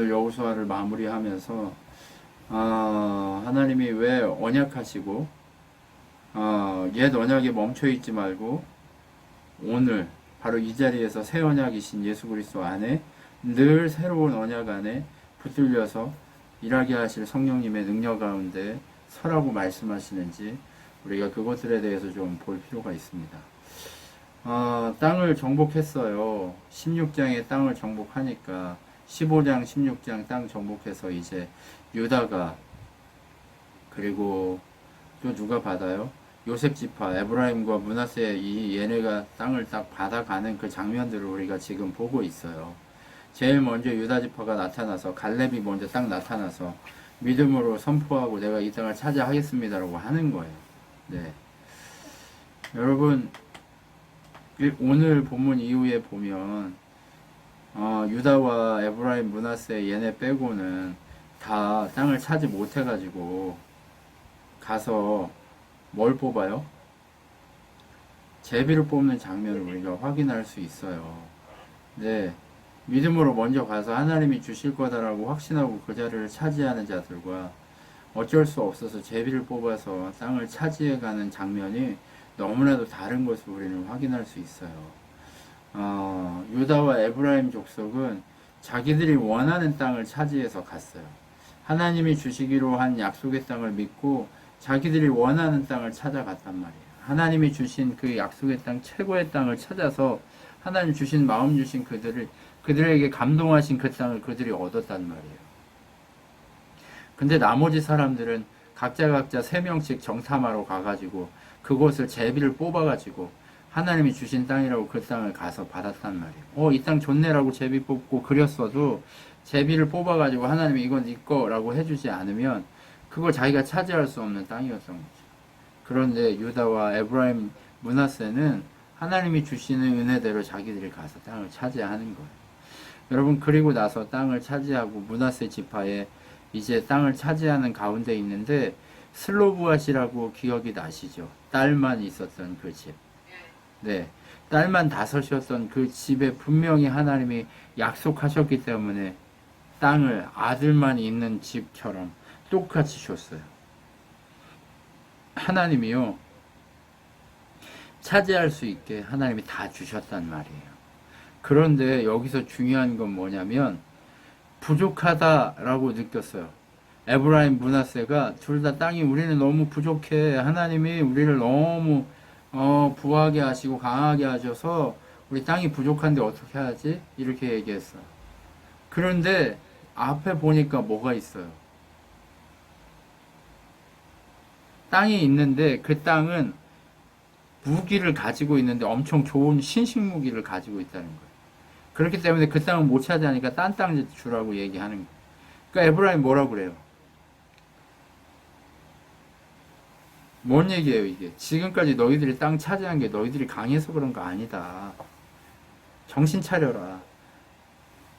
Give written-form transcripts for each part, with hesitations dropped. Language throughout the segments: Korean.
오늘 여호수아를 마무리하면서 하나님이 왜 언약하시고 옛 언약에 멈춰 있지 말고 오늘 바로 이 자리에서 새 언약이신 예수 그리스도 안에 늘 새로운 언약 안에 붙들려서 일하게 하실 성령님의 능력 가운데 서라고 말씀하시는지 우리가 그것들에 대해서 좀 볼 필요가 있습니다. 땅을 정복했어요. 16장에 땅을 정복하니까 15장, 16장 땅 정복해서 이제 유다가 그리고 또 누가 받아요? 요셉 지파, 에브라임과 므낫세 이 얘네가 땅을 딱 받아가는 그 장면들을 우리가 지금 보고 있어요. 제일 먼저 유다 지파가 나타나서 갈렙이 먼저 딱 나타나서 믿음으로 선포하고 내가 이 땅을 차지하겠습니다라고 하는 거예요. 네. 여러분 오늘 본문 이후에 보면 유다와 에브라임, 므낫세 얘네 빼고는 다 땅을 차지 못해가지고 가서 뭘 뽑아요? 제비를 뽑는 장면을 우리가 확인할 수 있어요. 네, 믿음으로 먼저 가서 하나님이 주실 거다라고 확신하고 그 자리를 차지하는 자들과 어쩔 수 없어서 제비를 뽑아서 땅을 차지해가는 장면이 너무나도 다른 것을 우리는 확인할 수 있어요. 유다와 에브라임 족속은 자기들이 원하는 땅을 차지해서 갔어요. 하나님이 주시기로 한 약속의 땅을 믿고 자기들이 원하는 땅을 찾아갔단 말이에요. 하나님이 주신 그 약속의 땅, 최고의 땅을 찾아서 하나님 주신 마음 주신 그들에게 감동하신 그 땅을 그들이 얻었단 말이에요. 근데 나머지 사람들은 각자 3명씩 정탐하러 가가지고 그곳을 제비를 뽑아가지고 하나님이 주신 땅이라고 그 땅을 가서 받았단 말이에요. 이 땅 좋네라고 제비 뽑고 그렸어도 제비를 뽑아가지고 하나님이 이건 네 거라고 해주지 않으면 그걸 자기가 차지할 수 없는 땅이었던 거죠. 그런데 유다와 에브라임, 므낫세는 하나님이 주시는 은혜대로 자기들이 가서 땅을 차지하는 거예요. 여러분 그리고 나서 땅을 차지하고 므낫세 지파에 이제 땅을 차지하는 가운데 있는데 슬로브앗이라고 기억이 나시죠? 딸만 있었던 그 집. 네, 딸만 5이었던 그 집에 분명히 하나님이 약속하셨기 때문에 땅을 아들만 있는 집처럼 똑같이 줬어요. 하나님이요 차지할 수 있게 하나님이 다 주셨단 말이에요. 그런데 여기서 중요한 건 뭐냐면 부족하다라고 느꼈어요. 에브라임, 므낫세가 둘 다 땅이 우리는 너무 부족해. 하나님이 우리를 너무 부하게 하시고 강하게 하셔서 우리 땅이 부족한데 어떻게 하지? 이렇게 얘기했어요. 그런데 앞에 보니까 뭐가 있어요? 땅이 있는데 그 땅은 무기를 가지고 있는데 엄청 좋은 신식 무기를 가지고 있다는 거예요. 그렇기 때문에 그 땅을 못 차지하니까 딴 땅 주라고 얘기하는 거예요. 그러니까 에브라임 뭐라고 그래요? 뭔 얘기예요 이게? 지금까지 너희들이 땅 차지한 게 너희들이 강해서 그런 거 아니다. 정신 차려라.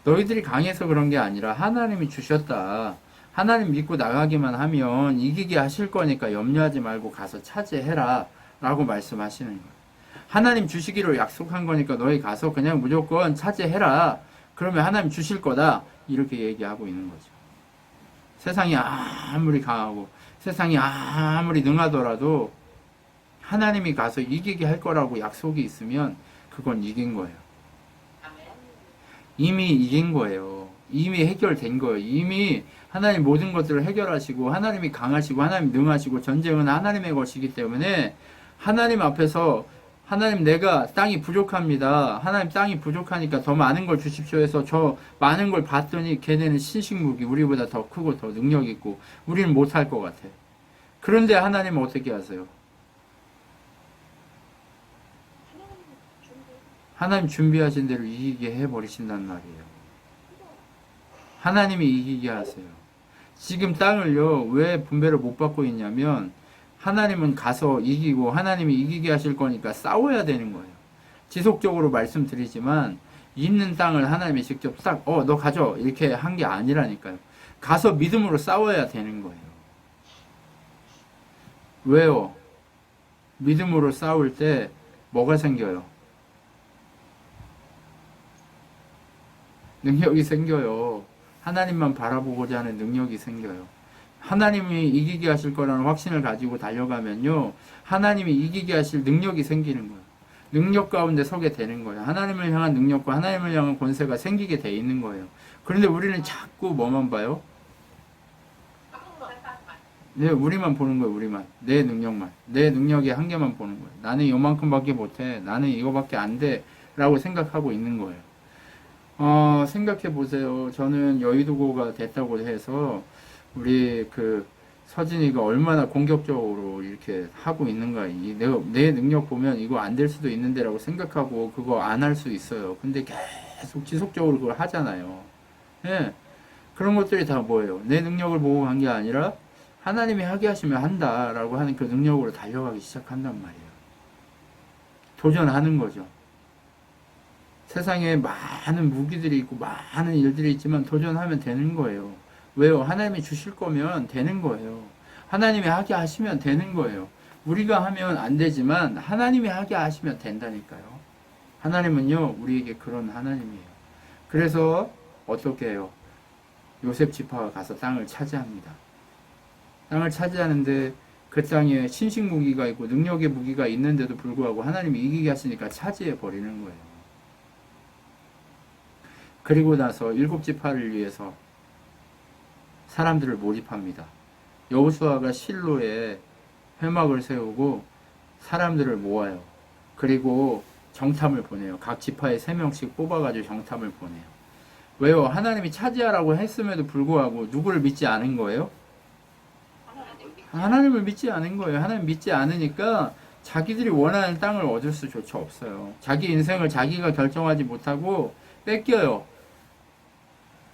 너희들이 강해서 그런 게 아니라 하나님이 주셨다. 하나님 믿고 나가기만 하면 이기게 하실 거니까 염려하지 말고 가서 차지해라 라고 말씀하시는 거예요. 하나님 주시기로 약속한 거니까 너희 가서 그냥 무조건 차지해라. 그러면 하나님 주실 거다. 이렇게 얘기하고 있는 거죠. 세상이 아무리 강하고 세상이 아무리 능하더라도 하나님이 가서 이기게 할 거라고 약속이 있으면 그건 이긴 거예요. 이미 이긴 거예요. 이미 해결된 거예요. 이미 하나님 모든 것들을 해결하시고 하나님이 강하시고 하나님 능하시고 전쟁은 하나님의 것이기 때문에 하나님 앞에서 하나님 내가 땅이 부족합니다. 하나님 땅이 부족하니까 더 많은 걸 주십시오 해서 저 많은 걸 봤더니 걔네는 신식무기 우리보다 더 크고 더 능력 있고 우리는 못할 것 같아. 그런데 하나님은 어떻게 하세요? 하나님 준비하신 대로 이기게 해버리신단 말이에요. 하나님이 이기게 하세요. 지금 땅을요 왜 분배를 못 받고 있냐면 하나님은 가서 이기고 하나님이 이기게 하실 거니까 싸워야 되는 거예요. 지속적으로 말씀드리지만 있는 땅을 하나님이 직접 딱 너 가져 이렇게 한 게 아니라니까요. 가서 믿음으로 싸워야 되는 거예요. 왜요? 믿음으로 싸울 때 뭐가 생겨요? 능력이 생겨요. 하나님만 바라보고자 하는 능력이 생겨요. 하나님이 이기게 하실 거라는 확신을 가지고 달려가면요, 하나님이 이기게 하실 능력이 생기는 거예요. 능력 가운데 서게 되는 거예요. 하나님을 향한 능력과 하나님을 향한 권세가 생기게 돼 있는 거예요. 그런데 우리는 자꾸 뭐만 봐요? 네, 우리만 보는 거예요, 우리만. 내 능력만. 내 능력의 한계만 보는 거예요. 나는 요만큼밖에 못해. 나는 이거밖에 안 돼. 라고 생각하고 있는 거예요. 생각해 보세요. 저는 여의도고가 됐다고 해서, 우리 서진이가 얼마나 공격적으로 이렇게 하고 있는가. 내 능력 보면 이거 안 될 수도 있는데 라고 생각하고 그거 안 할 수 있어요. 근데 계속 지속적으로 그걸 하잖아요. 예. 그런 것들이 다 뭐예요? 내 능력을 보고 간 게 아니라 하나님이 하게 하시면 한다라고 하는 그 능력으로 달려가기 시작한단 말이에요. 도전하는 거죠. 세상에 많은 무기들이 있고 많은 일들이 있지만 도전하면 되는 거예요. 왜요? 하나님이 주실 거면 되는 거예요. 하나님이 하게 하시면 되는 거예요. 우리가 하면 안 되지만 하나님이 하게 하시면 된다니까요. 하나님은요, 우리에게 그런 하나님이에요. 그래서 어떻게 해요? 요셉 지파가 가서 땅을 차지합니다. 땅을 차지하는데 그 땅에 신식 무기가 있고 능력의 무기가 있는데도 불구하고 하나님이 이기게 하시니까 차지해 버리는 거예요. 그리고 나서 7지파를 위해서 사람들을 모집합니다. 여호수아가 실로에 회막을 세우고 사람들을 모아요. 그리고 정탐을 보내요. 각 지파에 3명씩 뽑아가지고 정탐을 보내요. 왜요? 하나님이 차지하라고 했음에도 불구하고 누구를 믿지 않은 거예요? 하나님을 믿지 않은 거예요. 하나님 믿지 않으니까 자기들이 원하는 땅을 얻을 수조차 없어요. 자기 인생을 자기가 결정하지 못하고 뺏겨요.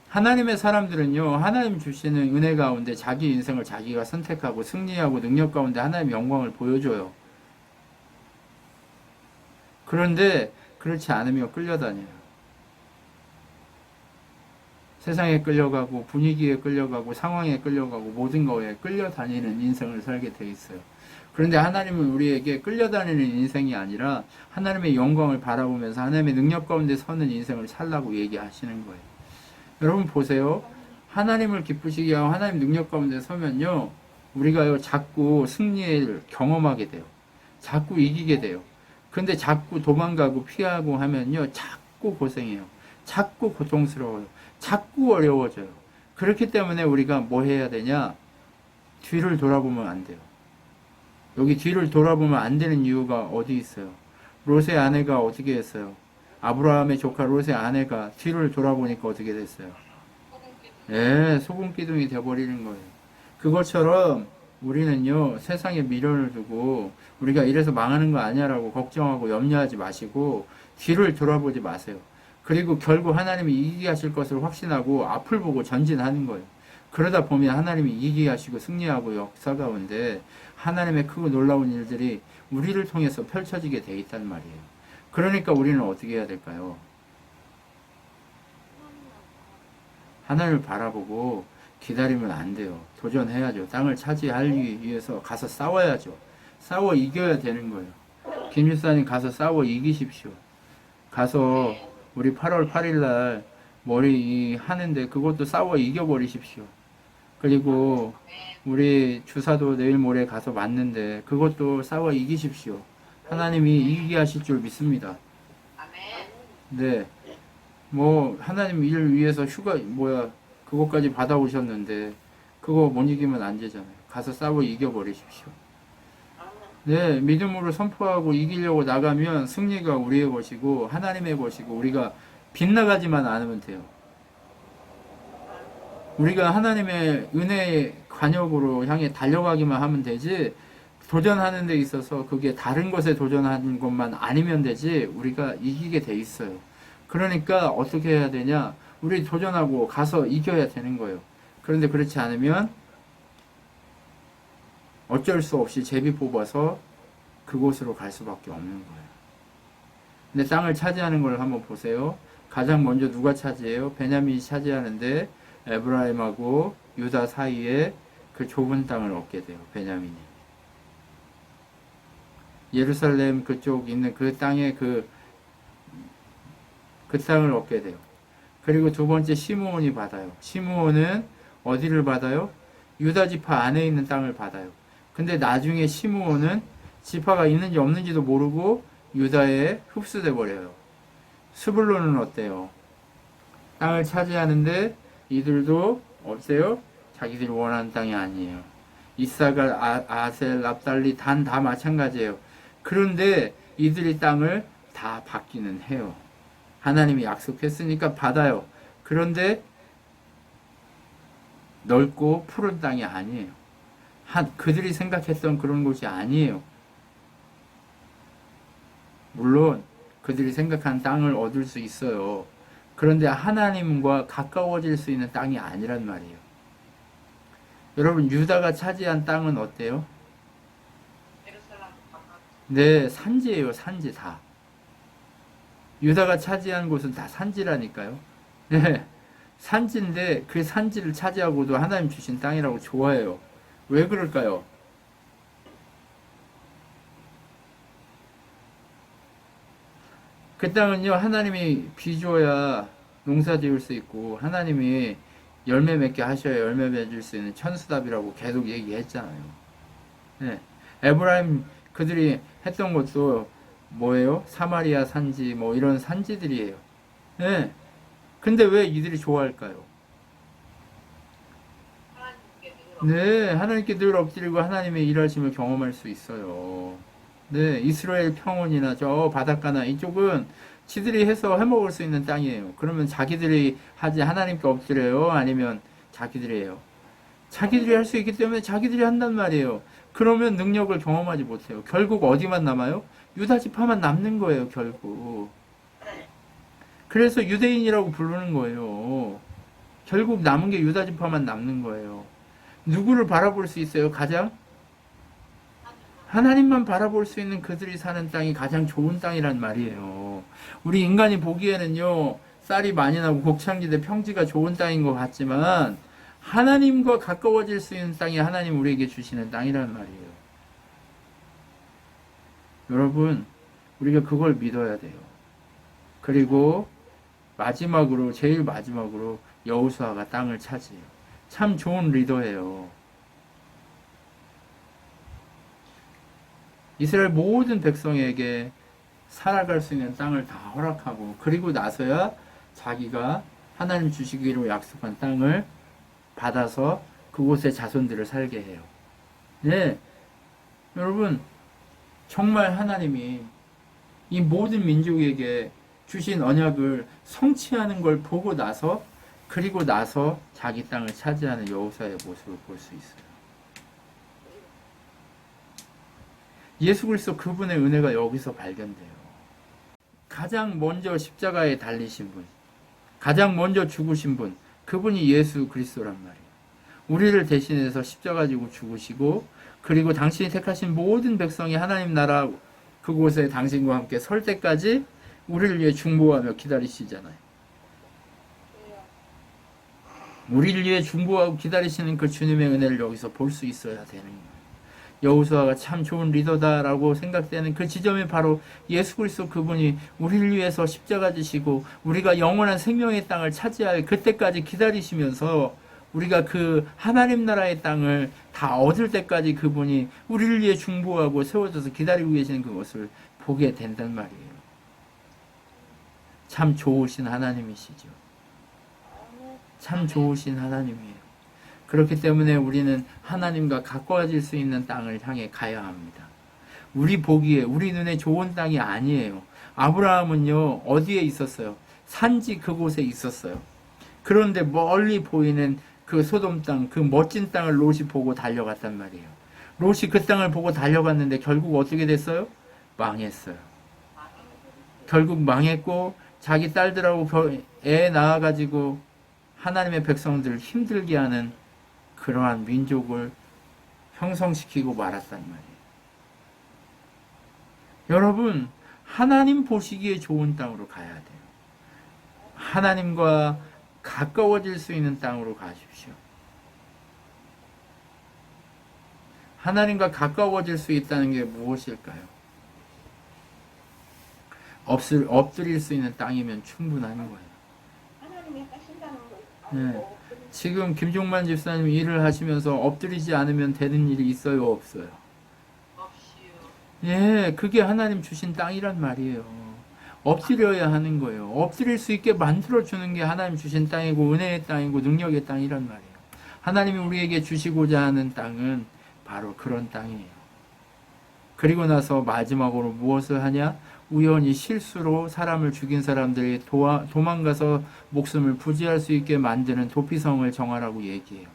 하나님의 사람들은요, 하나님 주시는 은혜 가운데 자기 인생을 자기가 선택하고 승리하고 능력 가운데 하나님의 영광을 보여줘요. 그런데 그렇지 않으면 끌려다녀요. 세상에 끌려가고 분위기에 끌려가고 상황에 끌려가고 모든 거에 끌려다니는 인생을 살게 돼 있어요. 그런데 하나님은 우리에게 끌려다니는 인생이 아니라 하나님의 영광을 바라보면서 하나님의 능력 가운데 서는 인생을 살라고 얘기하시는 거예요. 여러분 보세요. 하나님을 기쁘시게 하고 하나님 능력 가운데 서면요, 우리가요 자꾸 승리를 경험하게 돼요. 자꾸 이기게 돼요. 근데 자꾸 도망가고 피하고 하면요 자꾸 고생해요. 자꾸 고통스러워요. 자꾸 어려워져요. 그렇기 때문에 우리가 뭐 해야 되냐? 뒤를 돌아보면 안 돼요. 여기 뒤를 돌아보면 안 되는 이유가 어디 있어요? 롯의 아내가 어떻게 했어요? 아브라함의 조카 롯의 아내가 뒤를 돌아보니까 어떻게 됐어요? 예, 소금 기둥이 되어버리는 거예요. 그것처럼 우리는요, 세상에 미련을 두고 우리가 이래서 망하는 거 아니야라고 걱정하고 염려하지 마시고 뒤를 돌아보지 마세요. 그리고 결국 하나님이 이기게 하실 것을 확신하고 앞을 보고 전진하는 거예요. 그러다 보면 하나님이 이기게 하시고 승리하고 역사 가운데 하나님의 크고 놀라운 일들이 우리를 통해서 펼쳐지게 돼 있단 말이에요. 그러니까 우리는 어떻게 해야 될까요? 하나님을 바라보고 기다리면 안 돼요. 도전해야죠. 땅을 차지하기 위해서 가서 싸워야죠. 싸워 이겨야 되는 거예요. 김일사님 가서 싸워 이기십시오. 가서 우리 8월 8일 날 머리 하는데 그것도 싸워 이겨버리십시오. 그리고 우리 주사도 내일 모레 가서 맞는데 그것도 싸워 이기십시오. 하나님이 이기게 하실 줄 믿습니다. 네. 뭐 하나님 일을 위해서 휴가 그것까지 받아오셨는데 그거 못 이기면 안 되잖아요. 가서 싸워 이겨버리십시오. 네, 믿음으로 선포하고 이기려고 나가면 승리가 우리의 것이고 하나님의 것이고 우리가 빗나가지만 않으면 돼요. 우리가 하나님의 은혜의 관역으로 향해 달려가기만 하면 되지 도전하는 데 있어서 그게 다른 것에 도전하는 것만 아니면 되지 우리가 이기게 돼 있어요. 그러니까 어떻게 해야 되냐? 우리 도전하고 가서 이겨야 되는 거예요. 그런데 그렇지 않으면 어쩔 수 없이 제비 뽑아서 그곳으로 갈 수밖에 없는 거예요. 근데 땅을 차지하는 걸 한번 보세요. 가장 먼저 누가 차지해요? 베냐민이 차지하는데 에브라임하고 유다 사이에 그 좁은 땅을 얻게 돼요. 베냐민이. 예루살렘 그쪽 있는 그 땅에 그 땅을 얻게 돼요. 그리고 두 번째 시므온이 받아요. 시므온은 어디를 받아요? 유다 지파 안에 있는 땅을 받아요. 근데 나중에 시므온은 지파가 있는지 없는지도 모르고 유다에 흡수돼 버려요. 스불론은 어때요? 땅을 차지하는데 이들도 없어요? 자기들이 원하는 땅이 아니에요. 이사갈, 아셀, 납달리, 단 다 마찬가지예요. 그런데 이들이 땅을 다 받기는 해요. 하나님이 약속했으니까 받아요. 그런데 넓고 푸른 땅이 아니에요. 그들이 생각했던 그런 곳이 아니에요. 물론 그들이 생각한 땅을 얻을 수 있어요. 그런데 하나님과 가까워질 수 있는 땅이 아니란 말이에요. 여러분, 유다가 차지한 땅은 어때요? 네, 산지예요. 산지 다. 유다가 차지한 곳은 다 산지라니까요. 네, 산지인데 그 산지를 차지하고도 하나님 주신 땅이라고 좋아해요. 왜 그럴까요? 그 땅은요, 하나님이 비 줘야 농사 지을 수 있고, 하나님이 열매 맺게 하셔야 열매 맺을 수 있는 천수답이라고 계속 얘기했잖아요. 네. 에브라임 그들이 했던 것도 뭐예요? 사마리아 산지, 뭐 이런 산지들이에요. 네. 근데 왜 이들이 좋아할까요? 네, 하나님께 늘 엎드리고 하나님의 일하심을 경험할 수 있어요. 네, 이스라엘 평원이나 저 바닷가나 이쪽은 지들이 해서 해먹을 수 있는 땅이에요. 그러면 자기들이 하지 하나님께 엎드려요? 아니면 자기들이 해요? 자기들이 할 수 있기 때문에 자기들이 한단 말이에요. 그러면 능력을 경험하지 못해요. 결국 어디만 남아요? 유다 지파만 남는 거예요, 결국. 그래서 유대인이라고 부르는 거예요. 결국 남은 게 유다 지파만 남는 거예요. 누구를 바라볼 수 있어요? 가장? 하나님만 바라볼 수 있는 그들이 사는 땅이 가장 좋은 땅이란 말이에요. 우리 인간이 보기에는요, 쌀이 많이 나고 곡창지대 평지가 좋은 땅인 것 같지만, 하나님과 가까워질 수 있는 땅이 하나님 우리에게 주시는 땅이란 말이에요. 여러분, 우리가 그걸 믿어야 돼요. 그리고 마지막으로, 제일 마지막으로 여호수아가 땅을 차지해요. 참 좋은 리더예요. 이스라엘 모든 백성에게 살아갈 수 있는 땅을 다 허락하고, 그리고 나서야 자기가 하나님 주시기로 약속한 땅을 받아서 그곳에 자손들을 살게 해요. 네, 여러분, 정말 하나님이 이 모든 민족에게 주신 언약을 성취하는 걸 보고 나서, 그리고 나서 자기 땅을 차지하는 여호수아의 모습을 볼 수 있어요. 예수 그리스도 그분의 은혜가 여기서 발견돼요. 가장 먼저 십자가에 달리신 분, 가장 먼저 죽으신 분, 그분이 예수 그리스도란 말이에요. 우리를 대신해서 십자가 지고 죽으시고, 그리고 당신이 택하신 모든 백성이 하나님 나라 그곳에 당신과 함께 설 때까지 우리를 위해 중보하며 기다리시잖아요. 우리를 위해 중보하고 기다리시는 그 주님의 은혜를 여기서 볼 수 있어야 되는 거예요. 여호수아가 참 좋은 리더다라고 생각되는 그 지점이 바로 예수 그리스도 그분이 우리를 위해서 십자가 지시고 우리가 영원한 생명의 땅을 차지할 그때까지 기다리시면서 우리가 그 하나님 나라의 땅을 다 얻을 때까지 그분이 우리를 위해 중보하고 세워져서 기다리고 계시는 그 모습을 보게 된단 말이에요. 참 좋으신 하나님이시죠. 참 좋으신 하나님이에요. 그렇기 때문에 우리는 하나님과 가까워질 수 있는 땅을 향해 가야 합니다. 우리 보기에, 우리 눈에 좋은 땅이 아니에요. 아브라함은요, 어디에 있었어요? 산지 그곳에 있었어요. 그런데 멀리 보이는 그 소돔 땅, 그 멋진 땅을 롯이 보고 달려갔단 말이에요. 롯이 그 땅을 보고 달려갔는데 결국 어떻게 됐어요? 망했어요. 결국 망했고 자기 딸들하고 애 낳아가지고 하나님의 백성들을 힘들게 하는 그러한 민족을 형성시키고 말았단 말이에요. 여러분, 하나님 보시기에 좋은 땅으로 가야 돼요. 하나님과 가까워질 수 있는 땅으로 가십시오. 하나님과 가까워질 수 있다는 게 무엇일까요? 엎드릴 수 있는 땅이면 충분한 거예요. 예. 지금 김종만 집사님 일을 하시면서 엎드리지 않으면 되는 일이 있어요, 없어요? 예, 그게 하나님 주신 땅이란 말이에요. 엎드려야 하는 거예요. 엎드릴 수 있게 만들어주는 게 하나님 주신 땅이고, 은혜의 땅이고, 능력의 땅이란 말이에요. 하나님이 우리에게 주시고자 하는 땅은 바로 그런 땅이에요. 그리고 나서 마지막으로 무엇을 하냐? 우연히 실수로 사람을 죽인 사람들이 도망가서 목숨을 부지할 수 있게 만드는 도피성을 정하라고 얘기해요.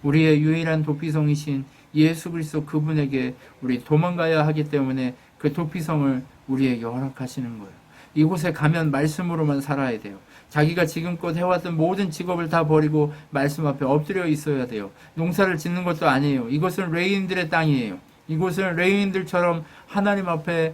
우리의 유일한 도피성이신 예수 그리스도 그분에게 우리 도망가야 하기 때문에 그 도피성을 우리에게 허락하시는 거예요. 이곳에 가면 말씀으로만 살아야 돼요. 자기가 지금껏 해왔던 모든 직업을 다 버리고 말씀 앞에 엎드려 있어야 돼요. 농사를 짓는 것도 아니에요. 이곳은 레위인들의 땅이에요. 이곳은 레위인들처럼 하나님 앞에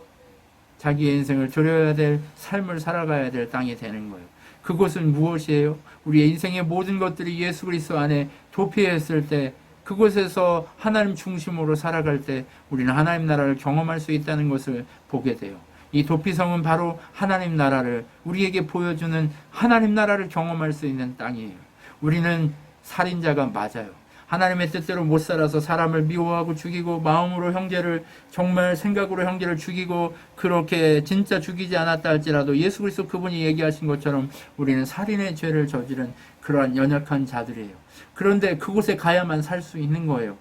자기의 인생을 드려야 될 삶을 살아가야 될 땅이 되는 거예요. 그곳은 무엇이에요? 우리의 인생의 모든 것들이 예수 그리스도 안에 도피했을 때, 그곳에서 하나님 중심으로 살아갈 때 우리는 하나님 나라를 경험할 수 있다는 것을 보게 돼요. 이 도피성은 바로 하나님 나라를 우리에게 보여주는, 하나님 나라를 경험할 수 있는 땅이에요. 우리는 살인자가 맞아요. 하나님의 뜻대로 못 살아서 사람을 미워하고 죽이고, 마음으로 형제를, 정말 생각으로 형제를 죽이고, 그렇게 진짜 죽이지 않았다 할지라도 예수 그리스도 그분이 얘기하신 것처럼 우리는 살인의 죄를 저지른 그러한 연약한 자들이에요. 그런데 그곳에 가야만 살 수 있는 거예요.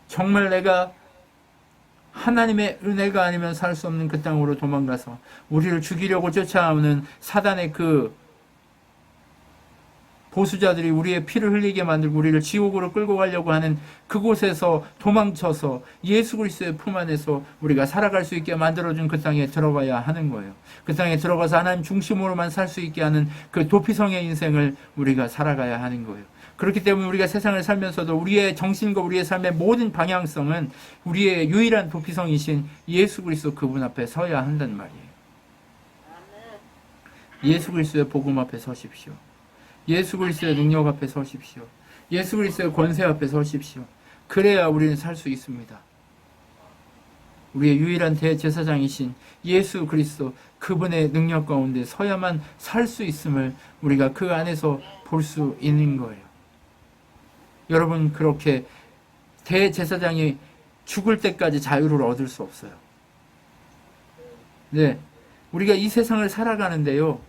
정말 내가 하나님의 은혜가 아니면 살 수 없는 그 땅으로 도망가서 우리를 죽이려고 쫓아오는 사단의 그 보수자들이 우리의 피를 흘리게 만들고 우리를 지옥으로 끌고 가려고 하는 그곳에서 도망쳐서 예수 그리스도의 품 안에서 우리가 살아갈 수 있게 만들어준 그 땅에 들어가야 하는 거예요. 그 땅에 들어가서 하나님 중심으로만 살 수 있게 하는 그 도피성의 인생을 우리가 살아가야 하는 거예요. 그렇기 때문에 우리가 세상을 살면서도 우리의 정신과 우리의 삶의 모든 방향성은 우리의 유일한 도피성이신 예수 그리스도 그분 앞에 서야 한단 말이에요. 예수 그리스도의 복음 앞에 서십시오. 예수 그리스도의 능력 앞에 서십시오. 예수 그리스도의 권세 앞에 서십시오. 그래야 우리는 살 수 있습니다. 우리의 유일한 대제사장이신 예수 그리스도 그분의 능력 가운데 서야만 살 수 있음을 우리가 그 안에서 볼 수 있는 거예요. 여러분, 그렇게 대제사장이 죽을 때까지 자유를 얻을 수 없어요. 네, 우리가 이 세상을 살아가는데요,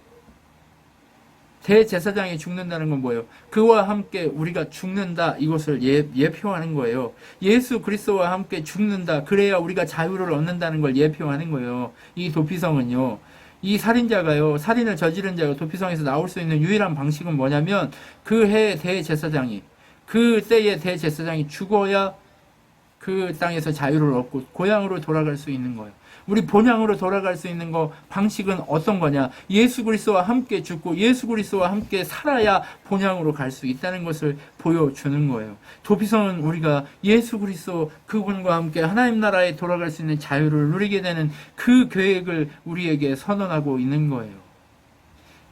대제사장이 죽는다는 건 뭐예요? 그와 함께 우리가 죽는다, 이것을 예표하는 거예요. 예수 그리스도와 함께 죽는다, 그래야 우리가 자유를 얻는다는 걸 예표하는 거예요. 이 도피성은요, 이 살인자가요, 살인을 저지른 자가 도피성에서 나올 수 있는 유일한 방식은 뭐냐면, 그 해의 대제사장이, 그 때의 대제사장이 죽어야 그 땅에서 자유를 얻고 고향으로 돌아갈 수 있는 거예요. 우리 본향으로 돌아갈 수 있는 거, 방식은 어떤 거냐? 예수 그리스도와 함께 죽고 예수 그리스도와 함께 살아야 본향으로 갈 수 있다는 것을 보여주는 거예요. 도피성은 우리가 예수 그리스도 그분과 함께 하나님 나라에 돌아갈 수 있는 자유를 누리게 되는 그 계획을 우리에게 선언하고 있는 거예요.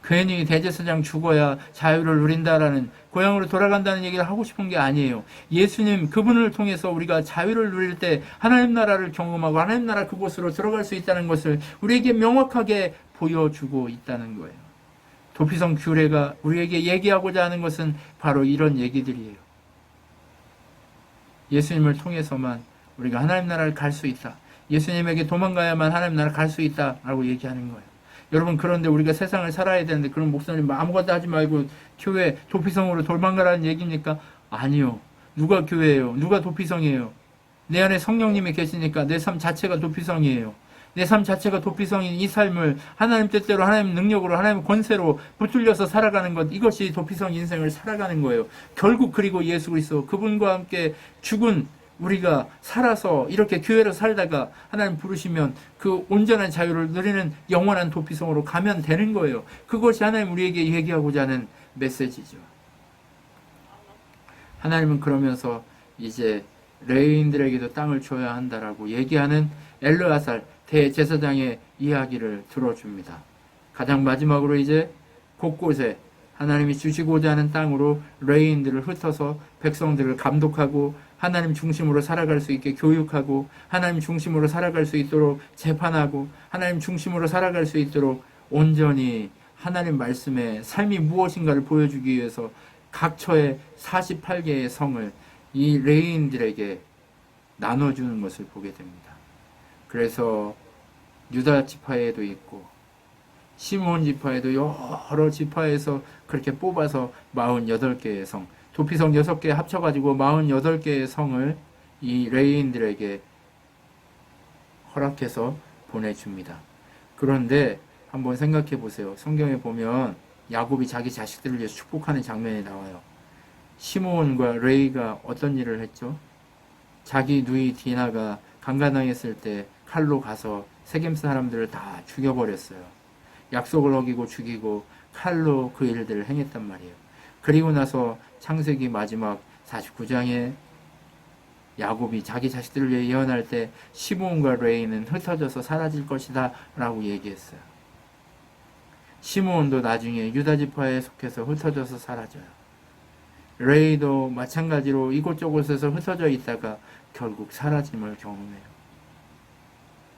괜히 대제사장 죽어야 자유를 누린다라는, 고향으로 돌아간다는 얘기를 하고 싶은 게 아니에요. 예수님 그분을 통해서 우리가 자유를 누릴 때 하나님 나라를 경험하고 하나님 나라 그곳으로 들어갈 수 있다는 것을 우리에게 명확하게 보여주고 있다는 거예요. 도피성 규례가 우리에게 얘기하고자 하는 것은 바로 이런 얘기들이에요. 예수님을 통해서만 우리가 하나님 나라를 갈 수 있다. 예수님에게 도망가야만 하나님 나라를 갈 수 있다라고 얘기하는 거예요. 여러분, 그런데 우리가 세상을 살아야 되는데 그런 목사님 아무것도 하지 말고 교회 도피성으로 도망가라는 얘기입니까? 아니요. 누가 교회예요? 누가 도피성이에요? 내 안에 성령님이 계시니까 내 삶 자체가 도피성이에요. 내 삶 자체가 도피성인 이 삶을 하나님 뜻대로, 하나님 능력으로, 하나님 권세로 붙들려서 살아가는 것, 이것이 도피성 인생을 살아가는 거예요. 결국 그리고 예수 그리스도 그분과 함께 죽은 우리가 살아서 이렇게 교회로 살다가 하나님 부르시면 그 온전한 자유를 누리는 영원한 도피성으로 가면 되는 거예요. 그것이 하나님 우리에게 얘기하고자 하는 메시지죠. 하나님은 그러면서 이제 레위인들에게도 땅을 줘야 한다라고 얘기하는 엘르아살 대제사장의 이야기를 들어줍니다. 가장 마지막으로 이제 곳곳에 하나님이 주시고자 하는 땅으로 레위인들을 흩어서 백성들을 감독하고 하나님 중심으로 살아갈 수 있게 교육하고 하나님 중심으로 살아갈 수 있도록 재판하고 하나님 중심으로 살아갈 수 있도록 온전히 하나님 말씀의 삶이 무엇인가를 보여주기 위해서 각처의 48개의 성을 이 레위인들에게 나눠주는 것을 보게 됩니다. 그래서 유다 지파에도 있고 시므온 지파에도 여러 지파에서 그렇게 뽑아서 48개의 성, 도피성 6개 합쳐가지고 48개의 성을 이 레위인들에게 허락해서 보내줍니다. 그런데 한번 생각해 보세요. 성경에 보면 야곱이 자기 자식들을 위해서 축복하는 장면이 나와요. 시므온과 레위가 어떤 일을 했죠? 자기 누이 디나가 강간당했을 때 칼로 가서 세겜 사람들을 다 죽여버렸어요. 약속을 어기고 죽이고 칼로 그 일들을 행했단 말이에요. 그리고 나서 창세기 마지막 49장에 야곱이 자기 자식들을 위해 예언할 때 시므온과 레위는 흩어져서 사라질 것이다 라고 얘기했어요. 시므온도 나중에 유다 지파에 속해서 흩어져서 사라져요. 레위도 마찬가지로 이곳저곳에서 흩어져 있다가 결국 사라짐을 경험해요.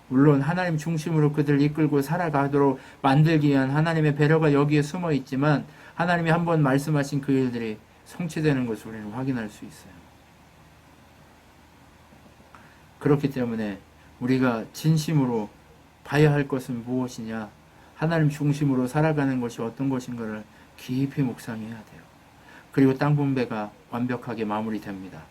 물론 하나님 중심으로 그들을 이끌고 살아가도록 만들기 위한 하나님의 배려가 여기에 숨어 있지만 하나님이 한번 말씀하신 그 일들이 성취되는 것을 우리는 확인할 수 있어요. 그렇기 때문에 우리가 진심으로 봐야 할 것은 무엇이냐, 하나님 중심으로 살아가는 것이 어떤 것인가를 깊이 묵상해야 돼요. 그리고 땅 분배가 완벽하게 마무리됩니다.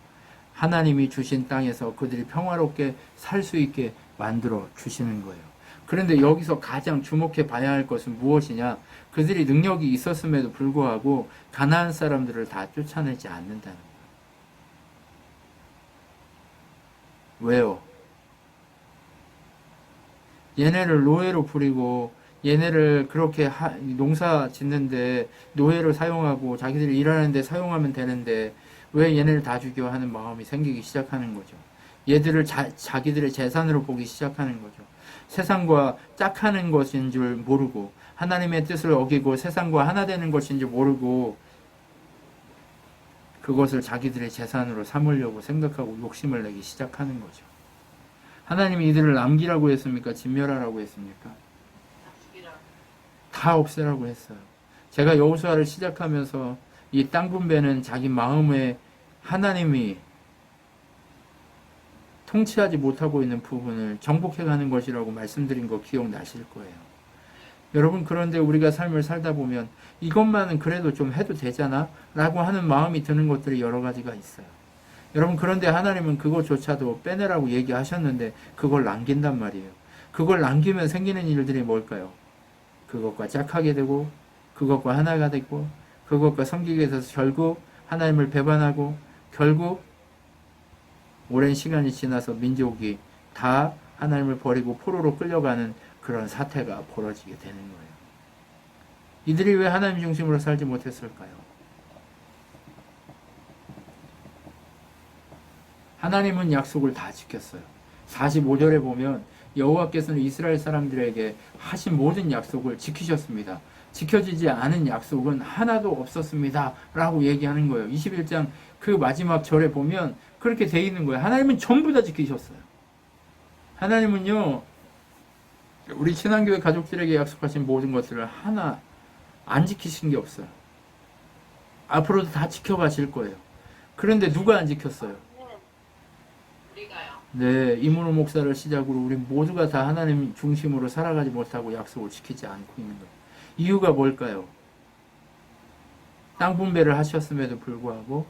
하나님이 주신 땅에서 그들이 평화롭게 살 수 있게 만들어 주시는 거예요. 그런데 여기서 가장 주목해 봐야 할 것은 무엇이냐? 그들이 능력이 있었음에도 불구하고 가나안 사람들을 다 쫓아내지 않는다는 거예요. 왜요? 얘네를 노예로 부리고 얘네를 그렇게 농사 짓는데 노예로 사용하고 자기들이 일하는데 사용하면 되는데 왜 얘네를 다 죽여 하는 마음이 생기기 시작하는 거죠. 얘들을 자기들의 재산으로 보기 시작하는 거죠. 세상과 짝하는 것인 줄 모르고 하나님의 뜻을 어기고 세상과 하나 되는 것인 줄 모르고 그것을 자기들의 재산으로 삼으려고 생각하고 욕심을 내기 시작하는 거죠. 하나님이 이들을 남기라고 했습니까? 진멸하라고 했습니까? 다 없애라고 했어요. 제가 여호수아를 시작하면서 이 땅 분배는 자기 마음에 하나님이 통치하지 못하고 있는 부분을 정복해가는 것이라고 말씀드린 거 기억나실 거예요. 여러분, 그런데 우리가 삶을 살다 보면 이것만은 그래도 좀 해도 되잖아 라고 하는 마음이 드는 것들이 여러 가지가 있어요. 여러분, 그런데 하나님은 그것조차도 빼내라고 얘기하셨는데 그걸 남긴단 말이에요. 그걸 남기면 생기는 일들이 뭘까요? 그것과 짝하게 되고 그것과 하나가 되고 그것과 섬기게 돼서 결국 하나님을 배반하고 결국 오랜 시간이 지나서 민족이 다 하나님을 버리고 포로로 끌려가는 그런 사태가 벌어지게 되는 거예요. 이들이 왜 하나님 중심으로 살지 못했을까요? 하나님은 약속을 다 지켰어요. 45절에 보면 여호와께서는 이스라엘 사람들에게 하신 모든 약속을 지키셨습니다. 지켜지지 않은 약속은 하나도 없었습니다 라고 얘기하는 거예요. 21장 그 마지막 절에 보면 그렇게 돼 있는 거예요. 하나님은 전부 다 지키셨어요. 하나님은요, 우리 신앙교회 가족들에게 약속하신 모든 것들을 하나 안 지키신 게 없어요. 앞으로도 다 지켜가실 거예요. 그런데 누가 안 지켰어요? 네, 이문호 목사를 시작으로 우리 모두가 다 하나님 중심으로 살아가지 못하고 약속을 지키지 않고 있는 거예요. 이유가 뭘까요? 땅 분배를 하셨음에도 불구하고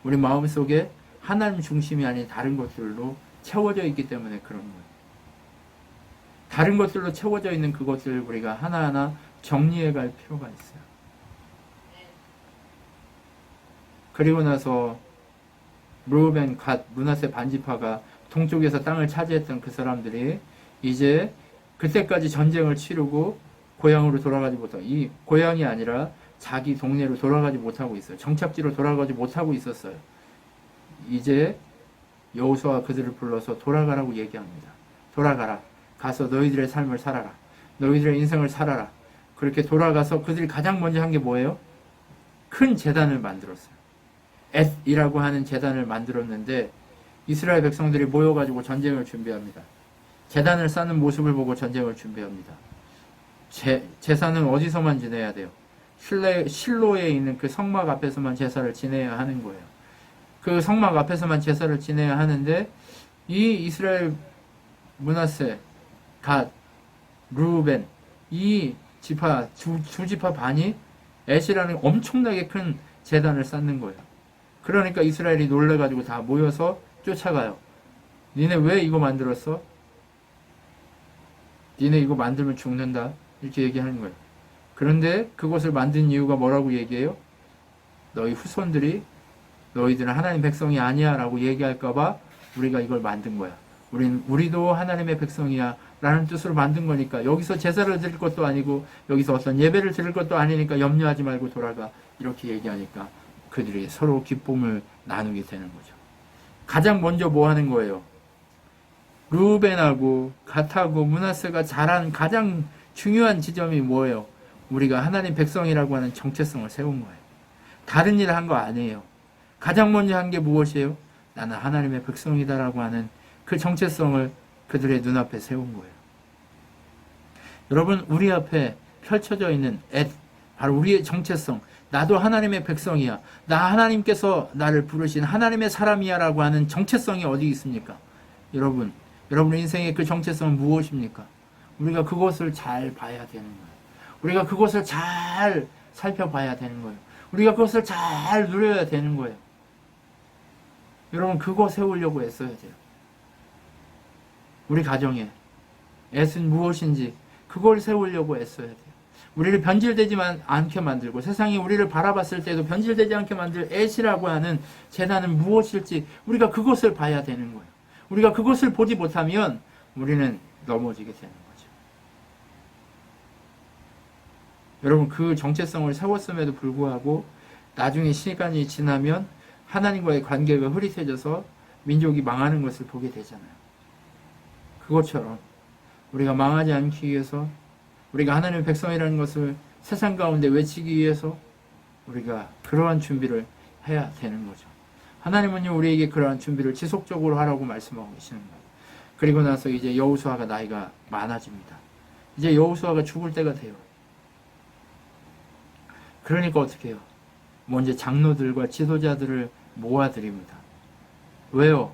우리 마음속에 하나님 중심이 아닌 다른 것들로 채워져 있기 때문에 그런 거예요. 다른 것들로 채워져 있는 그것들을 우리가 하나하나 정리해 갈 필요가 있어요. 그리고 나서 르우벤, 갓, 므낫세 반지파가 동쪽에서 땅을 차지했던 그 사람들이 이제 그때까지 전쟁을 치르고 고향으로 돌아가지 못하고, 이 고향이 아니라 자기 동네로 돌아가지 못하고 있어요. 정착지로 돌아가지 못하고 있었어요. 이제 여호수아가 그들을 불러서 돌아가라고 얘기합니다. 돌아가라. 가서 너희들의 삶을 살아라. 너희들의 인생을 살아라. 그렇게 돌아가서 그들이 가장 먼저 한 게 뭐예요? 큰 제단을 만들었어요. 엣이라고 하는 제단을 만들었는데 이스라엘 백성들이 모여가지고 전쟁을 준비합니다. 제단을 쌓는 모습을 보고 전쟁을 준비합니다. 제사는 어디서만 지내야 돼요? 실로에 있는 그 성막 앞에서만 제사를 지내야 하는 거예요. 그 성막 앞에서만 제사를 지내야 하는데 이 이스라엘 므낫세, 갓, 루벤 이 지파 두 지파 반이 에시라는 엄청나게 큰 제단을 쌓는 거예요. 그러니까 이스라엘이 놀래가지고 다 모여서 쫓아가요. 니네 왜 이거 만들었어? 니네 이거 만들면 죽는다. 이렇게 얘기하는 거예요. 그런데 그것을 만든 이유가 뭐라고 얘기해요? 너희 후손들이 너희들은 하나님 백성이 아니야 라고 얘기할까봐 우리가 이걸 만든 거야. 우리도 하나님의 백성이야 라는 뜻으로 만든 거니까 여기서 제사를 드릴 것도 아니고 여기서 어떤 예배를 드릴 것도 아니니까 염려하지 말고 돌아가. 이렇게 얘기하니까 그들이 서로 기쁨을 나누게 되는 거죠. 가장 먼저 뭐 하는 거예요? 루벤하고 갓하고 므낫세가 잘한 가장 중요한 지점이 뭐예요? 우리가 하나님 백성이라고 하는 정체성을 세운 거예요. 다른 일을 한 거 아니에요. 가장 먼저 한 게 무엇이에요? 나는 하나님의 백성이다라고 하는 그 정체성을 그들의 눈앞에 세운 거예요. 여러분, 우리 앞에 펼쳐져 있는 바로 우리의 정체성, 나도 하나님의 백성이야, 나 하나님께서 나를 부르신 하나님의 사람이야 라고 하는 정체성이 어디 있습니까? 여러분 인생의 그 정체성은 무엇입니까? 우리가 그것을 잘 봐야 되는 거예요. 우리가 그것을 잘 살펴봐야 되는 거예요. 우리가 그것을 잘 누려야 되는 거예요. 여러분, 그거 세우려고 애써야 돼요. 우리 가정에 애쓴 무엇인지 그걸 세우려고 애써야 돼요. 우리를 변질되지 않게 만들고 세상이 우리를 바라봤을 때도 변질되지 않게 만들 애시라고 하는 재난은 무엇일지 우리가 그것을 봐야 되는 거예요. 우리가 그것을 보지 못하면 우리는 넘어지게 되는 거죠. 여러분, 그 정체성을 세웠음에도 불구하고 나중에 시간이 지나면 하나님과의 관계가 흐릿해져서 민족이 망하는 것을 보게 되잖아요. 그것처럼 우리가 망하지 않기 위해서, 우리가 하나님의 백성이라는 것을 세상 가운데 외치기 위해서 우리가 그러한 준비를 해야 되는 거죠. 하나님은요, 우리에게 그러한 준비를 지속적으로 하라고 말씀하고 계시는 거예요. 그리고 나서 이제 여호수아가 나이가 많아집니다. 이제 여호수아가 죽을 때가 돼요. 그러니까 어떻게 해요? 먼저 장로들과 지도자들을 모아드립니다. 왜요?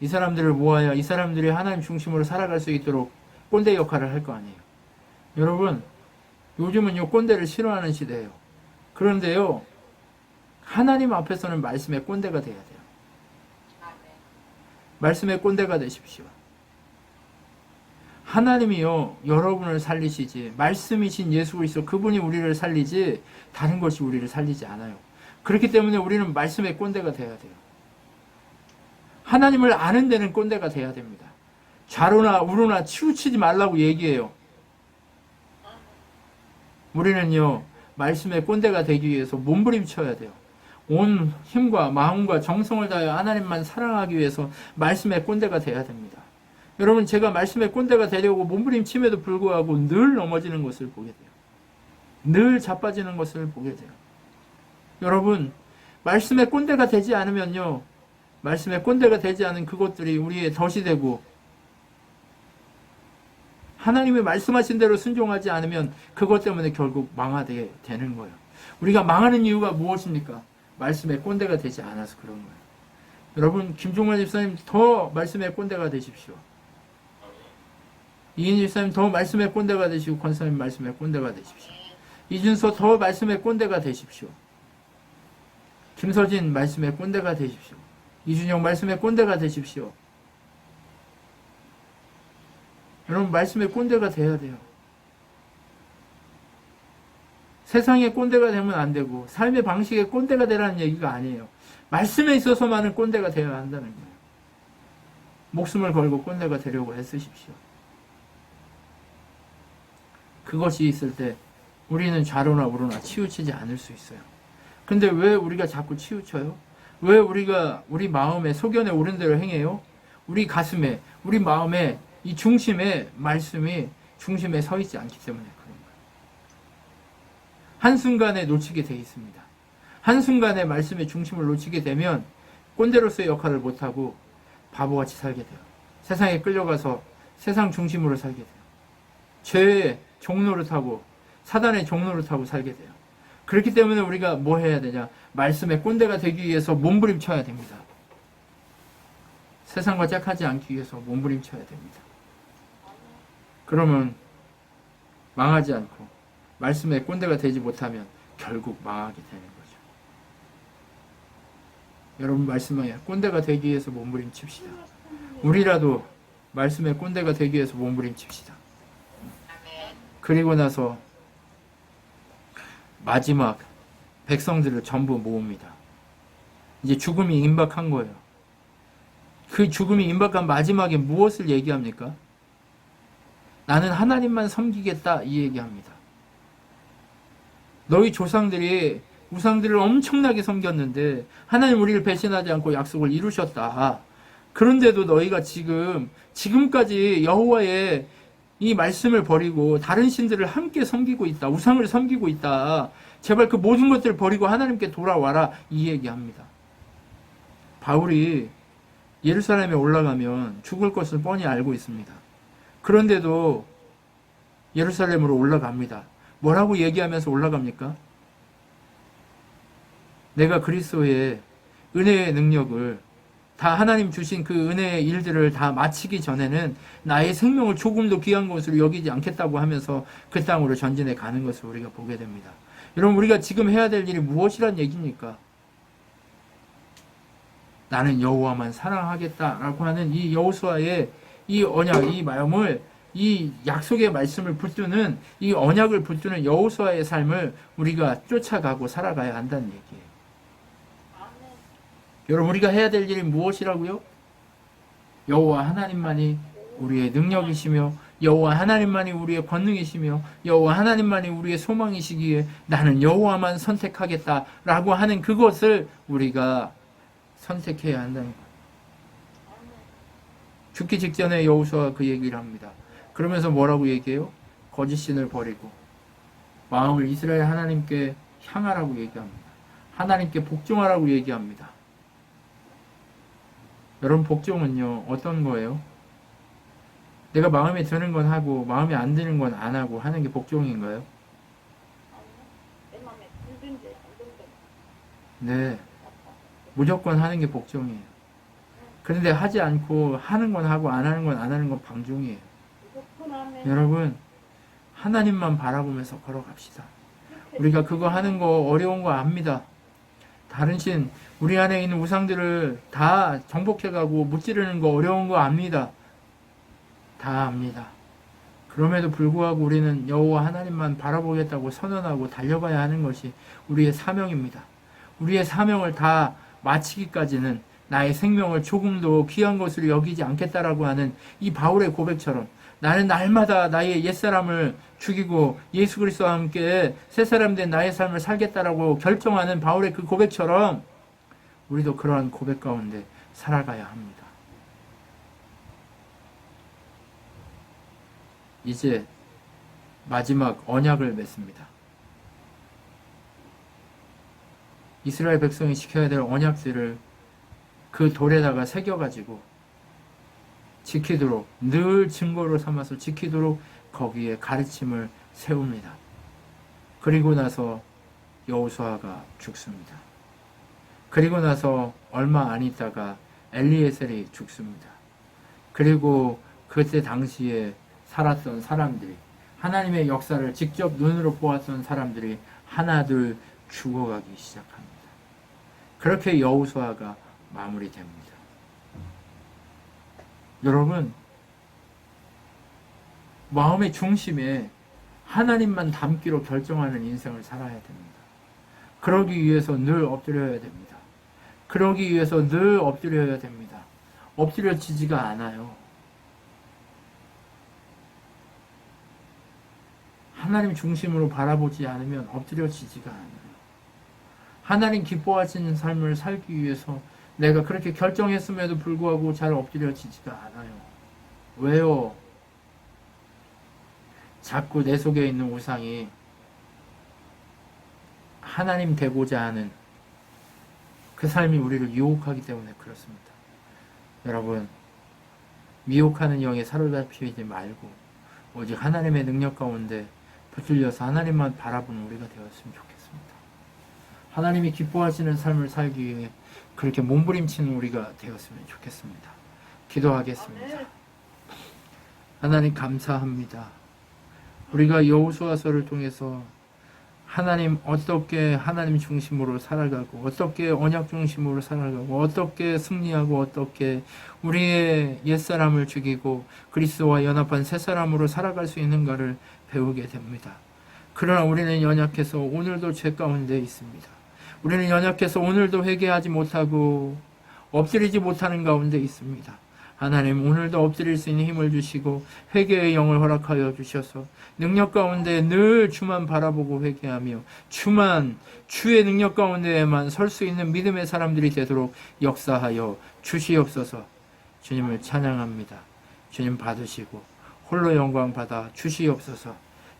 이 사람들을 모아야 이 사람들이 하나님 중심으로 살아갈 수 있도록 꼰대 역할을 할 거 아니에요. 여러분, 요즘은 요 꼰대를 싫어하는 시대예요. 그런데요, 하나님 앞에서는 말씀의 꼰대가 돼야 돼요. 말씀의 꼰대가 되십시오. 하나님이요, 여러분을 살리시지, 말씀이신 예수 그리스도 그분이 우리를 살리지 다른 것이 우리를 살리지 않아요. 그렇기 때문에 우리는 말씀의 꼰대가 돼야 돼요. 하나님을 아는 데는 꼰대가 돼야 됩니다. 좌로나 우로나 치우치지 말라고 얘기해요. 우리는요, 말씀의 꼰대가 되기 위해서 몸부림쳐야 돼요. 온 힘과 마음과 정성을 다하여 하나님만 사랑하기 위해서 말씀의 꼰대가 돼야 됩니다. 여러분, 제가 말씀의 꼰대가 되려고 몸부림침에도 불구하고 늘 넘어지는 것을 보게 돼요. 늘 자빠지는 것을 보게 돼요. 여러분, 말씀의 꼰대가 되지 않으면요, 말씀의 꼰대가 되지 않은 그것들이 우리의 덫이 되고, 하나님의 말씀하신 대로 순종하지 않으면 그것 때문에 결국 망하게 되는 거예요. 우리가 망하는 이유가 무엇입니까? 말씀의 꼰대가 되지 않아서 그런 거예요. 여러분, 김종만 집사님 더 말씀의 꼰대가 되십시오. 이인 집사님 더 말씀의 꼰대가 되시고, 권사님 말씀의 꼰대가 되십시오. 이준서 더 말씀의 꼰대가 되십시오. 김서진 말씀의 꼰대가 되십시오. 이준영 말씀의 꼰대가 되십시오. 여러분, 말씀의 꼰대가 돼야 돼요. 세상의 꼰대가 되면 안 되고 삶의 방식의 꼰대가 되라는 얘기가 아니에요. 말씀에 있어서만은 꼰대가 되어야 한다는 거예요. 목숨을 걸고 꼰대가 되려고 애쓰십시오. 그것이 있을 때 우리는 좌로나 우로나 치우치지 않을 수 있어요. 근데 왜 우리가 자꾸 치우쳐요? 왜 우리가 우리 마음에 소견에 오른 대로 행해요? 우리 가슴에, 우리 마음에 이 중심에 말씀이 중심에 서 있지 않기 때문에 그런 거예요. 한순간에 놓치게 돼 있습니다. 한순간에 말씀의 중심을 놓치게 되면 꼰대로서의 역할을 못하고 바보같이 살게 돼요. 세상에 끌려가서 세상 중심으로 살게 돼요. 죄의 종노릇하고 사단의 종노릇하고 살게 돼요. 그렇기 때문에 우리가 뭐 해야 되냐? 말씀의 꼰대가 되기 위해서 몸부림쳐야 됩니다. 세상과 짝하지 않기 위해서 몸부림쳐야 됩니다. 그러면 망하지 않고 말씀의 꼰대가 되지 못하면 결국 망하게 되는 거죠. 여러분, 말씀에 꼰대가 되기 위해서 몸부림칩시다. 우리라도 말씀의 꼰대가 되기 위해서 몸부림칩시다. 그리고 나서 마지막 백성들을 전부 모읍니다. 이제 죽음이 임박한 거예요. 그 죽음이 임박한 마지막에 무엇을 얘기합니까? 나는 하나님만 섬기겠다, 이 얘기합니다. 너희 조상들이 우상들을 엄청나게 섬겼는데 하나님 우리를 배신하지 않고 약속을 이루셨다. 그런데도 너희가 지금까지 여호와의 이 말씀을 버리고 다른 신들을 함께 섬기고 있다. 우상을 섬기고 있다. 제발 그 모든 것들을 버리고 하나님께 돌아와라, 이 얘기합니다. 바울이 예루살렘에 올라가면 죽을 것을 뻔히 알고 있습니다. 그런데도 예루살렘으로 올라갑니다. 뭐라고 얘기하면서 올라갑니까? 내가 그리스도의 은혜의 능력을 다 하나님 주신 그 은혜의 일들을 다 마치기 전에는 나의 생명을 조금도 귀한 것으로 여기지 않겠다고 하면서 그 땅으로 전진해 가는 것을 우리가 보게 됩니다. 여러분, 우리가 지금 해야 될 일이 무엇이란 얘기입니까? 나는 여호와만 사랑하겠다라고 하는 이 여호수아의 이 언약, 이 마음을, 이 약속의 말씀을 붙드는, 이 언약을 붙드는 여호수아의 삶을 우리가 쫓아가고 살아가야 한다는 얘기예요. 여러분, 우리가 해야 될 일이 무엇이라고요? 여호와 하나님만이 우리의 능력이시며 여호와 하나님만이 우리의 권능이시며 여호와 하나님만이 우리의 소망이시기에 나는 여호와만 선택하겠다라고 하는 그것을 우리가 선택해야 한다는 거예요. 죽기 직전에 여호수아가 그 얘기를 합니다. 그러면서 뭐라고 얘기해요? 거짓신을 버리고 마음을 이스라엘 하나님께 향하라고 얘기합니다. 하나님께 복종하라고 얘기합니다. 여러분, 복종은요, 어떤 거예요? 내가 마음에 드는 건 하고 마음에 안 드는 건 안 하고 하는 게 복종인가요? 네, 무조건 하는 게 복종이에요. 그런데 하지 않고 하는 건 하고 안 하는 건 안 하는 건 방종이에요. 여러분, 하나님만 바라보면서 걸어갑시다. 우리가 그거 하는 거 어려운 거 압니다. 다른 신, 우리 안에 있는 우상들을 다 정복해가고 무찌르는 거 어려운 거 압니다. 다 압니다. 그럼에도 불구하고 우리는 여호와 하나님만 바라보겠다고 선언하고 달려가야 하는 것이 우리의 사명입니다. 우리의 사명을 다 마치기까지는 나의 생명을 조금도 귀한 것으로 여기지 않겠다라고 하는 이 바울의 고백처럼 나는 날마다 나의 옛사람을 죽이고 예수 그리스도와 함께 새 사람 된 나의 삶을 살겠다라고 결정하는 바울의 그 고백처럼 우리도 그러한 고백 가운데 살아가야 합니다. 이제 마지막 언약을 맺습니다. 이스라엘 백성이 지켜야 될 언약들을 그 돌에다가 새겨가지고 지키도록, 늘 증거로 삼아서 지키도록 거기에 가르침을 세웁니다. 그리고 나서 여호수아가 죽습니다. 그리고 나서 얼마 안 있다가 엘리에셀이 죽습니다. 그리고 그때 당시에 살았던 사람들이, 하나님의 역사를 직접 눈으로 보았던 사람들이 하나둘 죽어가기 시작합니다. 그렇게 여호수아가 마무리됩니다. 여러분, 마음의 중심에 하나님만 담기로 결정하는 인생을 살아야 됩니다. 그러기 위해서 늘 엎드려야 됩니다. 그러기 위해서 늘 엎드려야 됩니다. 엎드려지지가 않아요. 하나님 중심으로 바라보지 않으면 엎드려지지가 않아요. 하나님 기뻐하시는 삶을 살기 위해서 내가 그렇게 결정했음에도 불구하고 잘 엎드려지지가 않아요. 왜요? 자꾸 내 속에 있는 우상이 하나님 되고자 하는 그 삶이 우리를 유혹하기 때문에 그렇습니다. 여러분, 미혹하는 영에 사로잡히지 말고 오직 하나님의 능력 가운데 붙들려서 하나님만 바라보는 우리가 되었으면 좋겠습니다. 하나님이 기뻐하시는 삶을 살기 위해 그렇게 몸부림치는 우리가 되었으면 좋겠습니다. 기도하겠습니다. 하나님 감사합니다. 우리가 여호수아서를 통해서 하나님 어떻게 하나님 중심으로 살아가고 어떻게 언약 중심으로 살아가고 어떻게 승리하고 어떻게 우리의 옛사람을 죽이고 그리스도와 연합한 새사람으로 살아갈 수 있는가를 배우게 됩니다. 그러나 우리는 연약해서 오늘도 죄 가운데 있습니다. 우리는 연약해서 오늘도 회개하지 못하고 엎드리지 못하는 가운데 있습니다. 하나님 오늘도 엎드릴 수 있는 힘을 주시고 회개의 영을 허락하여 주셔서 능력 가운데 늘 주만 바라보고 회개하며 주의 능력 가운데에만 설 수 있는 믿음의 사람들이 되도록 역사하여 주시옵소서. 주님을 찬양합니다. 주님 받으시고 홀로 영광 받아 주시옵소서.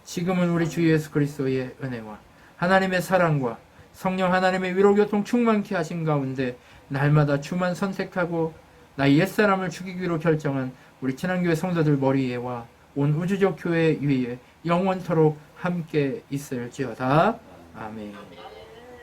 지금은 우리 주 예수 그리스도의 은혜와 하나님의 사랑과 성령 하나님의 위로교통 충만케 하신 가운데 날마다 주만 선택하고 나의 옛사람을 죽이기로 결정한 우리 친환교회 성도들 머리에와 온 우주적 교회 위에 영원토록 함께 있을지어다. 아멘.